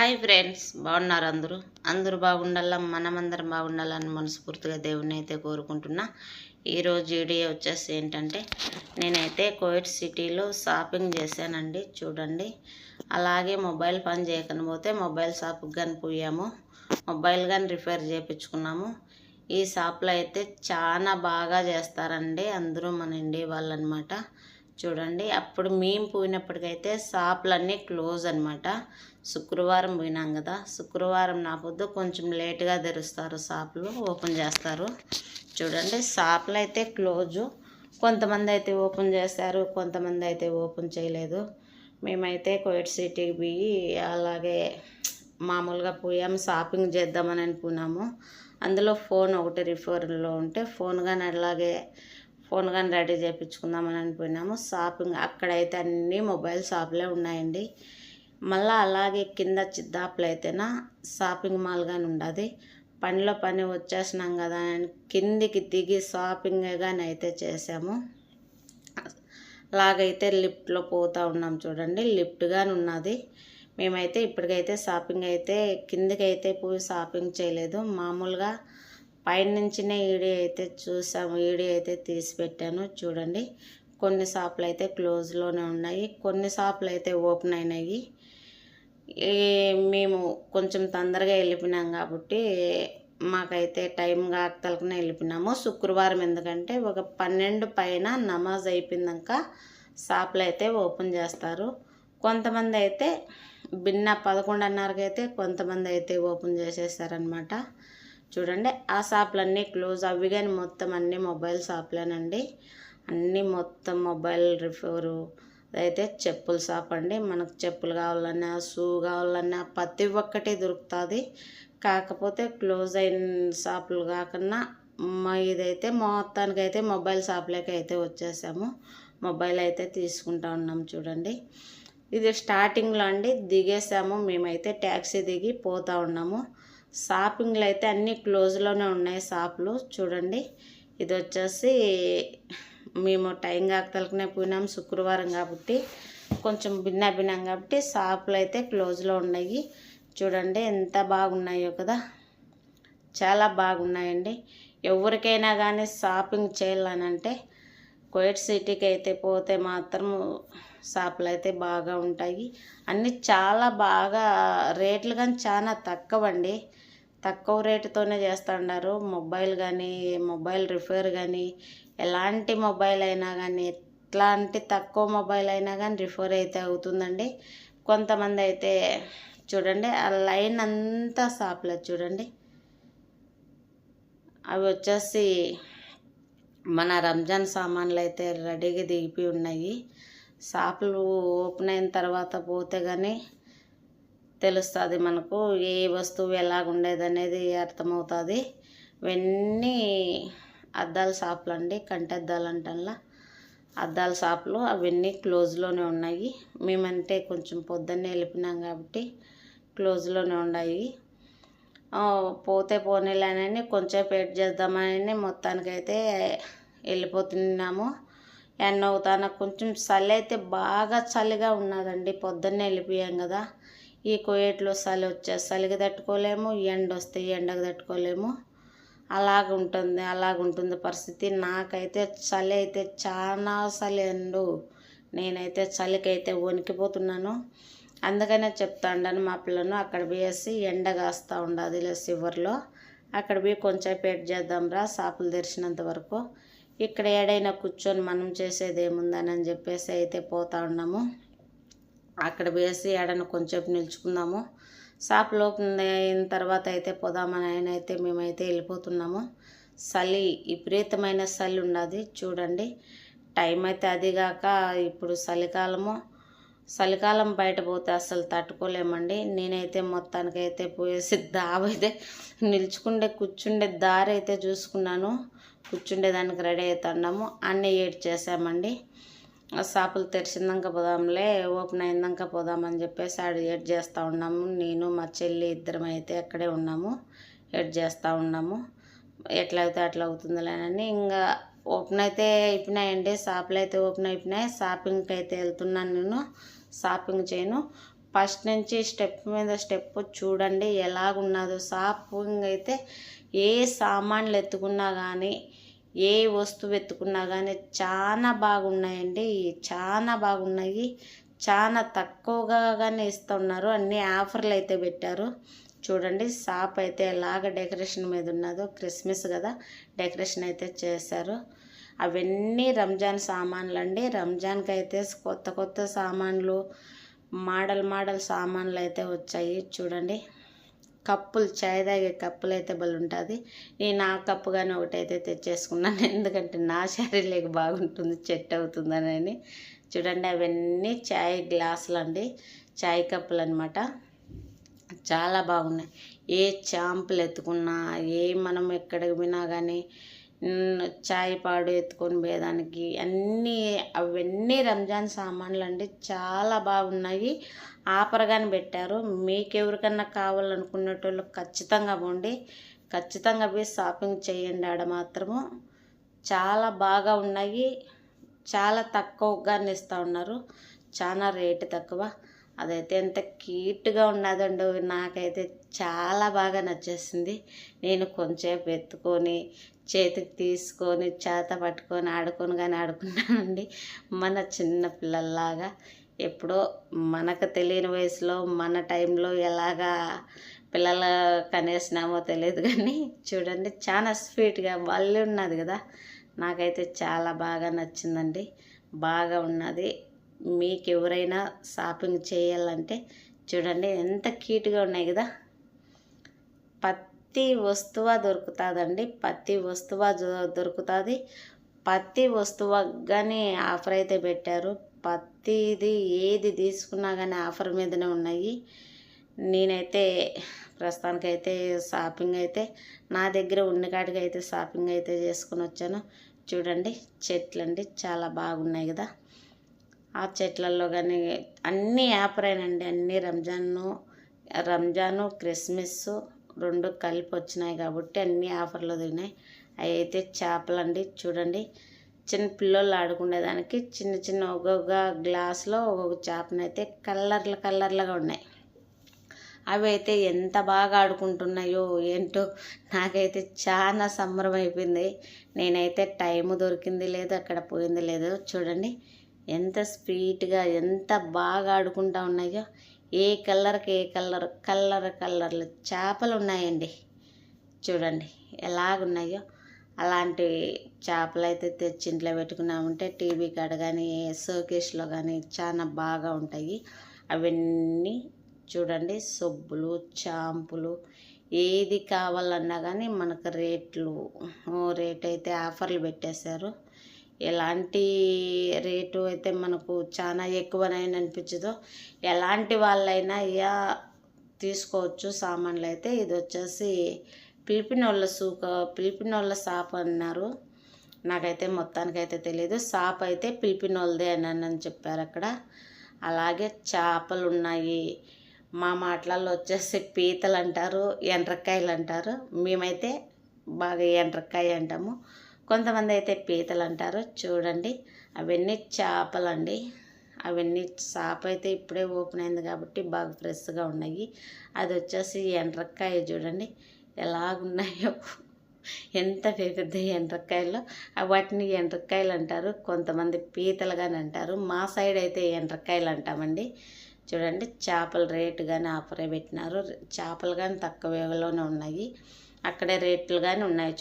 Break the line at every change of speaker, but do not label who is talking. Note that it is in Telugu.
హాయ్ ఫ్రెండ్స్, బాగున్నారు అందరూ. అందరూ బాగుండాల, మనమందరం బాగుండాలని మనస్ఫూర్తిగా దేవుణ్ణి అయితే కోరుకుంటున్నా. ఈరోజు వీడియో వచ్చేసి ఏంటంటే, నేనైతే కువైట్ సిటీలో షాపింగ్ చేశానండి. చూడండి, అలాగే మొబైల్ పని చేయకపోతే మొబైల్ షాప్కి కానీ పోయాము, మొబైల్ కానీ రిపేర్ చేయించుకున్నాము. ఈ షాప్లో అయితే చాలా బాగా చేస్తారండి, అందరూ మన ఇండియా వాళ్ళు అనమాట. చూడండి, అప్పుడు మేము పోయినప్పటికైతే షాపులన్నీ క్లోజ్ అనమాట. శుక్రవారం పోయినాం కదా, శుక్రవారం నా పొద్దు కొంచెం లేట్గా తెరుస్తారు, షాపులు ఓపెన్ చేస్తారు. చూడండి, షాపులు అయితే క్లోజు. కొంతమంది అయితే ఓపెన్ చేస్తారు, కొంతమంది అయితే ఓపెన్ చేయలేదు. మేమైతే కువైట్ సిటీకి పోయి అలాగే మామూలుగా పోయాము, షాపింగ్ చేద్దామని అనుకున్నాము. అందులో ఫోన్ ఒకటి రిఫర్లో ఉంటే ఫోన్ కానీ రెడీ చేయించుకుందామని అనుకున్నాము. షాపింగ్ అక్కడైతే అన్నీ మొబైల్ షాపులే ఉన్నాయండి. మళ్ళీ అలాగే కింద చిద్దాపులు అయితేనా షాపింగ్ మాల్ కానీ ఉండదు. పనిలో పని వచ్చేసినాం కదా అని కిందికి దిగి షాపింగ్ కానీ అయితే చేసాము. అలాగైతే లిఫ్ట్లో పోతూ ఉన్నాం. చూడండి, లిఫ్ట్ కానీ ఉన్నది. మేమైతే ఇప్పటికైతే షాపింగ్ అయితే కిందికి అయితే పోయి షాపింగ్ చేయలేదు, మామూలుగా పైనుంచినే వీడియో అయితే చూసాము, వీడియో అయితే తీసి పెట్టాను. చూడండి, కొన్ని షాపులు అయితే క్లోజ్లోనే ఉన్నాయి, కొన్ని షాపులు అయితే ఓపెన్ అయినాయి. మేము కొంచెం తొందరగా వెళ్ళిపోయినాం కాబట్టి మాకైతే టైం కాకతలకునే వెళ్ళిపోయినాము. శుక్రవారం ఎందుకంటే ఒక 12 పైన నమాజ్ అయిపోయిందాక షాపులు అయితే ఓపెన్ చేస్తారు. కొంతమంది అయితే భిన్న 11:30కి అయితే కొంతమంది అయితే ఓపెన్ చేసేస్తారనమాట. చూడండి, ఆ షాపులన్నీ క్లోజ్. అవి కానీ మొత్తం అన్నీ మొబైల్ షాపులేనండి. అన్నీ మొత్తం మొబైల్ రిపేరు. అయితే చెప్పుల షాప్ అండి. మనకు చెప్పులు కావాలన్నా, షూ కావాలన్నా ప్రతి ఒక్కటి దొరుకుతుంది. కాకపోతే క్లోజ్ అయిన షాపులు కాకుండా ఇదైతే మొత్తానికైతే మొబైల్ షాపులకి అయితే వచ్చేసాము. మొబైల్ అయితే తీసుకుంటా ఉన్నాం. చూడండి, ఇది స్టార్టింగ్లో అండి, దిగేసాము. మేమైతే ట్యాక్సీ దిగి పోతూ ఉన్నాము. షాపింగ్లు అయితే అన్నీ క్లోజ్లోనే ఉన్నాయి షాపులు. చూడండి, ఇది వచ్చేసి మేము టైం కాకతలకునే పోయినాము, శుక్రవారం కాబట్టి కొంచెం భిన్నం కాబట్టి షాపులు అయితే క్లోజ్లో ఉన్నాయి. చూడండి, ఎంత బాగున్నాయో కదా, చాలా బాగున్నాయండి. ఎవరికైనా కానీ షాపింగ్ చేయాలనంటే కువైట్ సిటీకి అయితే పోతే మాత్రం షాపులు అయితే బాగా ఉంటాయి. అన్నీ చాలా బాగా రేట్లు కానీ చాలా తక్కువండి. తక్కువ రేటుతోనే చేస్తున్నారు. మొబైల్ కానీ, మొబైల్ రిపేర్ కానీ, ఎలాంటి మొబైల్ అయినా కానీ, ఎట్లాంటి తక్కువ మొబైల్ అయినా కానీ రిపేర్ అయితే అవుతుందండి. కొంతమంది అయితే చూడండి, ఆ లైన్ అంతా షాపులే. చూడండి, అవి వచ్చేసి మన రంజాన్ సామాన్లు అయితే రెడీగా దిగిపోయి ఉన్నాయి. షాపులు ఓపెన్ అయిన తర్వాత పోతే కానీ తెలుస్తుంది మనకు ఏ వస్తువు ఎలాగుండేది అనేది అర్థమవుతుంది. ఇవన్నీ అద్దాల షాపులు అండి, కంటద్దాలు అంటల్లా అద్దాల షాపులు. అవన్నీ క్లోజ్లోనే ఉన్నాయి. మేమంటే కొంచెం పొద్దున్నే వెళ్ళిపోయినాం కాబట్టి క్లోజ్లోనే ఉన్నాయి. పోతే పోనీలేనని కొంచెం వెయిట్ చేద్దామని మొత్తానికైతే వెళ్ళిపోతున్నాము. ఎండ అవుతాన కొంచెం చలి అయితే బాగా చలిగా ఉన్నదండి. పొద్దున్నే వెళ్ళిపోయాం కదా, ఈ కువైట్లో చలి వచ్చే చలికి తట్టుకోలేము, ఎండ వస్తే ఎండకు తట్టుకోలేము. అలాగుంటుంది పరిస్థితి. నాకైతే చలి అయితే చాలా చలి అండు. నేనైతే చలికైతే వణికిపోతున్నాను. అందుకనే చెప్తా ఉండాను మా పిల్లను, అక్కడ పోయేసి ఎండ కాస్తూ ఉండదు ఇలా చివర్లో, అక్కడ పోయి కొంచెం వెయిట్ చేద్దాంరా షాపులు తెరిచినంత వరకు, ఇక్కడ ఏడైనా కూర్చొని మనం చేసేది ఏముందని చెప్పేసి అయితే పోతూ ఉన్నాము. అక్కడ వేసి ఏడైనా కొంచెం నిల్చుకుందాము, షాపులు ఓపెన్ అయిన తర్వాత అయితే పోదామని అయితే మేమైతే వెళ్ళిపోతున్నాము. చలి, విపరీతమైన చలి ఉన్నది. చూడండి, టైం అయితే అదిగాక ఇప్పుడు చలికాలం బయట పోతే అసలు తట్టుకోలేమండి. నేనైతే మొత్తానికైతే పోయేసి దావైతే కూర్చుండే దారి అయితే చూసుకున్నాను, కూర్చుండేదానికి రెడీ అవుతున్నాము. అన్నీ ఏడ్ చేసామండి. షాపులు తెరిచిందాక పోదాంలే, ఓపెన్ అయిందాక పోదామని చెప్పేసి ఏడ్ చేస్తూ ఉన్నాము. నేను మా చెల్లి ఇద్దరం అయితే అక్కడే ఉన్నాము, ఏడ్ చేస్తూ ఉన్నాము. ఎట్లా అయితే అట్లా అవుతుందిలేనని ఇంకా ఓపెన్ అయితే అయిపోయినాయండి, షాపులు అయితే ఓపెన్ అయిపోయినాయి. షాపింగ్కి అయితే వెళ్తున్నాను నేను, షాపింగ్ చేయను. ఫస్ట్ నుంచి స్టెప్ మీద స్టెప్ చూడండి ఎలాగున్నదో. షాపింగ్ అయితే ఏ సామాన్లు ఎత్తుకున్నా కానీ, ఏ వస్తువు ఎత్తుకున్నా కానీ చాలా బాగున్నాయండి. చాలా బాగున్నాయి. చాలా తక్కువగానే ఇస్తున్నారు. అన్ని ఆఫర్లు అయితే పెట్టారు. చూడండి షాప్ అయితే ఎలాగ డెకరేషన్ మీద ఉన్నదో. క్రిస్మస్ కదా, డెకరేషన్ అయితే చేశారు. అవన్నీ రంజాన్ సామాన్లు అండి. రంజాన్కి అయితే కొత్త కొత్త సామాన్లు, మోడల్ సామాన్లు అయితే వచ్చాయి. చూడండి కప్పులు, చాయ్ తాగే కప్పులు అయితే బలు ఉంటుంది. నేను ఆ కప్పు కానీ ఒకటైతే తెచ్చేసుకున్నాను, ఎందుకంటే నా శరీరానికి బాగుంటుంది, సెట్ అవుతుందని. చూడండి అవన్నీ చాయ్ గ్లాసులు అండి, చాయ్ కప్పులు అనమాట. చాలా బాగున్నాయి. ఏ చాంపులు ఎత్తుకున్నా, ఏ మనం ఎక్కడికి పోయినా కానీ చాయ్ పాడు ఎత్తుకొని పోయేదానికి అవన్నీ రంజాన్ సామాన్లు అండి. చాలా బాగున్నాయి. ఆఫర్ కానీ పెట్టారు. మీకు ఎవరికన్నా కావాలనుకునేటోళ్ళు ఖచ్చితంగా పోండి, ఖచ్చితంగా పోయి షాపింగ్ చేయండి. ఆడ మాత్రము చాలా బాగా ఉన్నాయి. చాలా తక్కువగానే ఇస్తూ ఉన్నారు. చాలా రేటు తక్కువ. అదైతే ఎంత క్యూట్గా ఉన్నదండి. నాకైతే చాలా బాగా నచ్చేసింది. నేను కొంచెంసేపు ఎత్తుకొని చేతికి తీసుకొని చేత పట్టుకొని ఆడుకున్నానండి. మన చిన్న పిల్లల్లాగా ఎప్పుడో మనకు తెలియని వయసులో మన టైంలో ఎలాగా పిల్లలు కనేసినామో తెలియదు కానీ చూడండి చాలా స్వీట్గా భలే ఉన్నది కదా. నాకైతే చాలా బాగా నచ్చిందండి, బాగా ఉన్నది. మీకు ఎవరైనా షాపింగ్ చేయాలంటే చూడండి ఎంత క్యూట్గా ఉన్నాయి కదా. ప్రతి వస్తువు దొరుకుతుందండి, ప్రతి వస్తువు దొరుకుతుంది. ప్రతి వస్తువు కానీ ఆఫర్ అయితే పెట్టారు. ప్రతిది ఏది తీసుకున్నా కానీ ఆఫర్ మీదనే ఉన్నాయి. నేనైతే ప్రస్తుతానికైతే షాపింగ్ అయితే నా దగ్గర ఉన్న కాడికి అయితే షాపింగ్ అయితే చేసుకుని వచ్చాను. చూడండి చెట్లు అండి, చాలా బాగున్నాయి కదా. ఆ చెట్లలో కానీ అన్నీ ఆఫరేనండి. అన్నీ రంజాను క్రిస్మస్ రెండు కలిపి వచ్చినాయి కాబట్టి అన్నీ ఆఫర్లు తిన్నాయి. అవి అయితే చేపలండి. చూడండి చిన్న పిల్లలు ఆడుకునేదానికి చిన్న చిన్న ఒక్కొక్క గ్లాసులో ఒక్కొక్క చేపనైతే కలర్లుగా ఉన్నాయి. అవి అయితే ఎంత బాగా ఆడుకుంటున్నాయో ఏంటో, నాకైతే చాలా సంబరం అయిపోయింది. నేనైతే టైము దొరికింది లేదు, అక్కడ పోయింది లేదు. చూడండి ఎంత స్వీట్గా ఎంత బాగా ఆడుకుంటూ ఉన్నాయో. ఏ కలర్కి ఏ కలర్లు చేపలు ఉన్నాయండి. చూడండి ఎలాగున్నాయో. అలాంటి చేపలు అయితే తెచ్చి ఇంట్లో పెట్టుకున్నామంటే టీవీ కాడ కానీ షోకేస్లో కానీ చాలా బాగా ఉంటాయి. అవన్నీ చూడండి సబ్బులు, షాంపులు ఏది కావాలన్నా కానీ మనకు రేట్ అయితే ఆఫర్లు పెట్టేశారు. ఎలాంటి రేటు అయితే మనకు చాలా ఎక్కువనైనా అనిపించదో, ఎలాంటి వాళ్ళైనా తీసుకోవచ్చు సామాన్లు అయితే. ఇది వచ్చేసి పిలిపినోళ్ళ షాప్ అన్నారు. నాకైతే మొత్తానికైతే తెలియదు. షాప్ అయితే పిలిపినోళ్ళదే అని చెప్పారు అక్కడ. అలాగే చేపలు ఉన్నాయి. మా మాటలలో వచ్చేసి పీతలు అంటారు, ఎండ్రకాయలు అంటారు. మేమైతే బాగా ఎండ్రకాయ అంటాము, కొంతమంది అయితే పీతలు అంటారు. చూడండి అవన్నీ చేపలండి. అవన్నీ షాప్ అయితే ఇప్పుడే ఓపెన్ అయింది కాబట్టి బాగా ఫ్రెష్గా ఉన్నాయి. అది వచ్చేసి ఎండ్రకాయ. చూడండి ఎలాగున్నాయో, ఎంత పెద్ద ఎండ్రకాయలు. వాటిని ఎండ్రకాయలు అంటారు, కొంతమంది పీతలుగాని అంటారు. మా సైడ్ అయితే ఎండ్రకాయలు అంటామండి. చూడండి చేపల రేటు కానీ ఆఫరే పెట్టినారు. చేపలు కానీ తక్కువలోనే ఉన్నాయి, అక్కడే రేట్లు కానీ ఉన్నాయి.